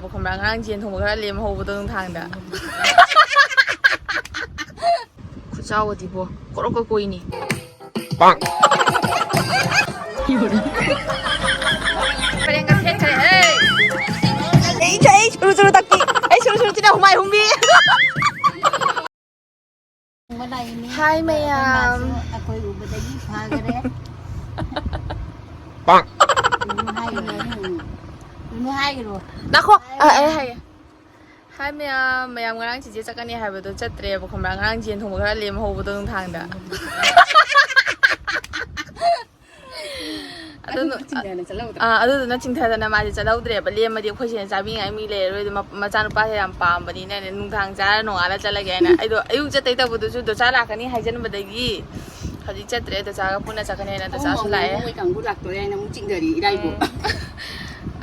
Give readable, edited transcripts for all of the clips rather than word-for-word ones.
บอกคำรางร่างเจียนถงบอกว่าเลี้ยมโฮบต้นทางเด้อคุณเจ้าวันที่บัวก็รบกวนนี่ปังอยู่นะไปเรียนกันเทศใช่เอ้ยใช่ชูตะกี้ชูที่ไหนหุ่มใหม่หุ่มบีHai mày Bang. Nako, hai mày ngarang chỉ chắc cái này hai bữa tôi chất tre, bữa hôm nay ngarang chiến thùng bữa cái liềm hồ bữa tôi thang đã. Aduh nó chính thay là mà chỉ lâu tre, bữa liềm mà đi khơi chuyện sao ngày mi lệ rồi mà cha nó ba thì làm pam bữa này này nung thang cha nó ăn là cha lại cái này, ai dùng chất tay tao bữa tôi chút cha là cái này hai chân bữa đấy gì. Hadi chất tre tôi cha cái phun là cha cái này là tôi cha số lại. Mỗi càng bút lạc tôi này nó muốn chỉnh đời đi đây bộ.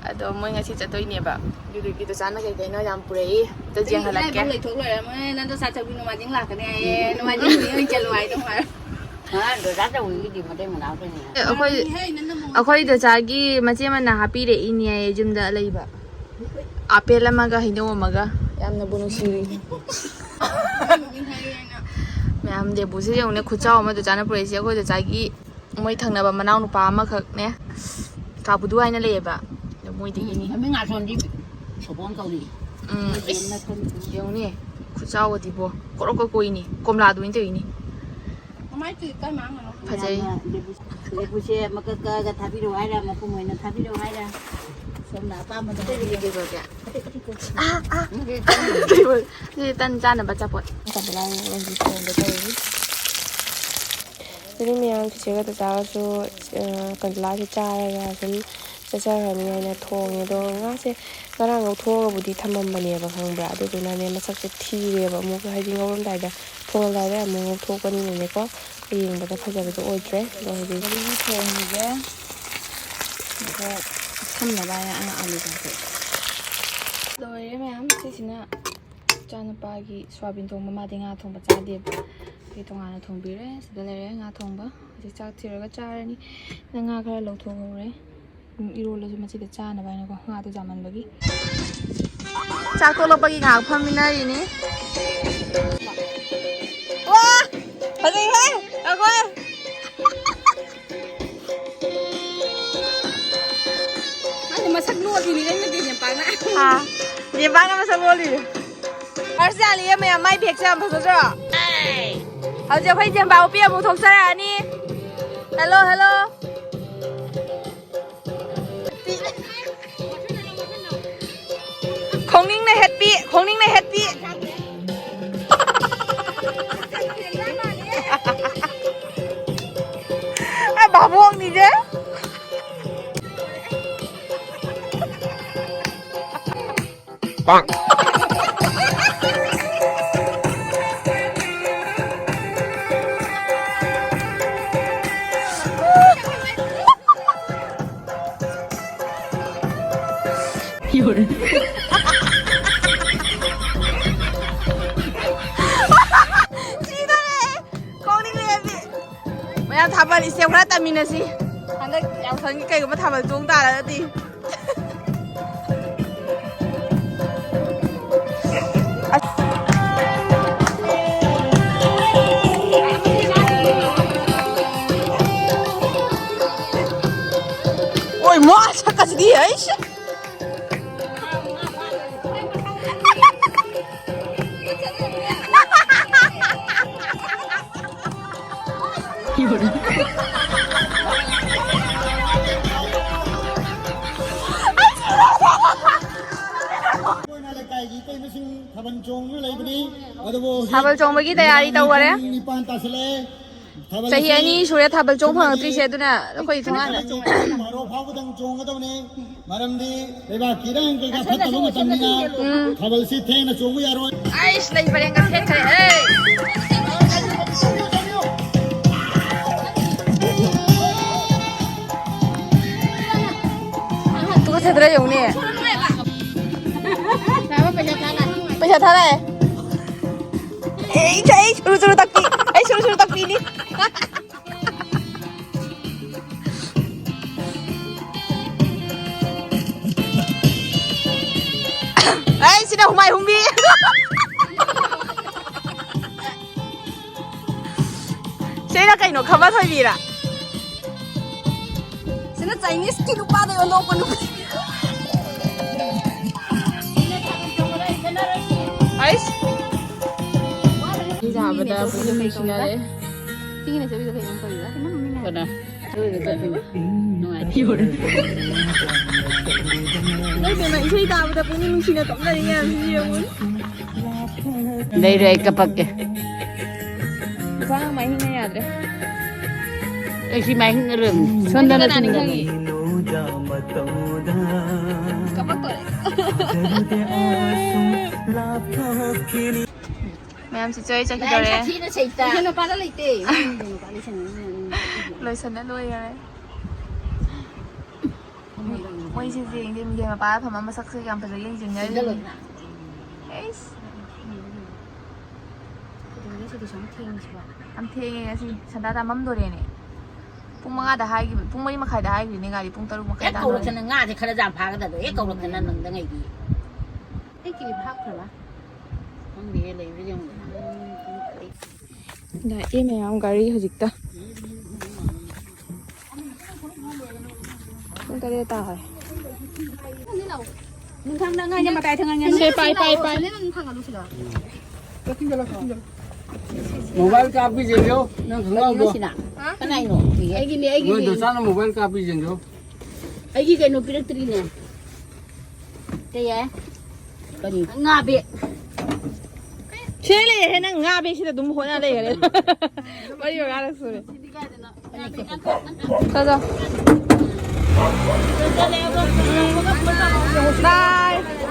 Aduh mau ngasih cat ini ba. Dulu gitu sana kayak nó làm purei. Tôi jangan halak ya. Boleh thuốc rồi mà nanti saat sabun nó majing lah cái này, nó majing ini chân ngoài đúng không? Rồi rát rồi cái gì mà đây mà nào đây này. Aku itu cagi macam mana happy deh ini ya jumda lagi ba. Apel maga hino maga. Yang nabunuh siri. Mày để bố sĩ ông này khuyết cháu mà tôi chán nó bưởi xíu tôi cagi mấy thằng nào mà nào nó phá mà khắc nè. Cả bố đuôi nó lề ba. Mùi thì ini. Mấy ngàn son đi. Số bốn câu đi. Yang ni, khuyết cháu thì bố. Có đâu có coi ini. Kom la đuôi ini. Mấy cái máng mà nó. Phải vậy. Để bố xe mà cái tháp video hay ra mà không người nó tháp video hay ra. Xong đã ba mà Cái gì vậy kìa? Thì tân cha là bắt chập rồi. Chập lại làm gì còn được cái gì? Jadi miang kecil kita tahu tu kental kita ya kan secara ni hanya thong itu nggak sih sekarang ngau thong budi thamam bani apa kang berada tu nane masak tea apa mau ke haji ngau dah dah thong dah dah mau ngau thong kan ini ko yang pada fajar itu otre kalau di thong ni jeก็ทำอะไรอะไรกันเถอะโดยแม่ที่สินะจานปากีสวาบินทงมาติงาทงปะจาเดียบที่ตรงงานทงบีเรสเดลเรงาทงปะที่จากที่เราก็จาร์นี่นางาก็ลงทงเลยอีโรเลยจะมาจิตจานอะไรนะก็งาตัวจามันบากีจากตัวเราบากีหางพัมมินารีนี่ว้าพอดีเฮ้ยเอาไปmasak nuot ini kan nanti nyempang na. Nyempang kan masak nuot ini. Harus jadi ya mai biak jam pasal tu. Harus jadi kau jam bau pia mutok saya ni. Hello. Kong ning na happy. Babuang ni je. Bang. Yun. Sino na Kong ning lebi. Maya tabal isya wala tamin na si. Handa yang sangi kayo matabal tung tala dati. Ôi má chắc cái gì ấy Thabal chong bagi tayari tau kare Sahi ani surya thabal chong phang tri se tuna khoi thanga na Thabal si theng na chong yaro Aish lai pareng ka thet chai ei Tu ka thedra yong ni Paisa thara hai Ei churu takpi ni 에이 진짜 홍마이 홍비 세이나 까이노 가마사비라 Sino Chinese ki lupa de ono ko lupa. 아이씨 잡아다 보는 시간에 Tingin na sabi ko kay Uncle Ira. Kana. Tuloy ka din. Nung ayun. Ay, na isa'y tapos na po nung sinatok na niya siya mo. Dai kapag Parang mahinga yadre. eh si may rum. Sonda na tin. Kapag to. Ma'am si Joy chắc rồi đấy. Chi na sa ita. Ano para late. Ano para siya. Lời sân đã đuôi rồi. Quay xin riêng đi mình mà ba phải mà sắc sư làm phải là yên chừng nhớ. Dalo. Ấy. Dalo sa disang ting siya. Am thế gì? Sân đã làm mắm đồ này. Pung mga đã hai cái, pung mấy mà khai đã hai cái này gari pung taru mà khai Eh đã. kau lakana nga de kala jam phaga da. Eh kau lakana nang da ngai gi. Ay ki phak phala. Ang bi le bi jong. 나 이메양 가리 허직다. cái tao rồi. Nung thang na nga niya matay thang nga. Say bye bye bye. Nung thang ano sila. Mobile का भी जेंगे ना खंगा Ano दो sila? Kanay no. Ay gini ay वो gini. दोसाना mobile का भी जेंगे Ay gini kay no pinagtri na. Kaya kani nga bi. 쉐리 해는 nga bị 시대 너무 혼나래 그래. 빨리 와 알았어 그래. 가자. 바이.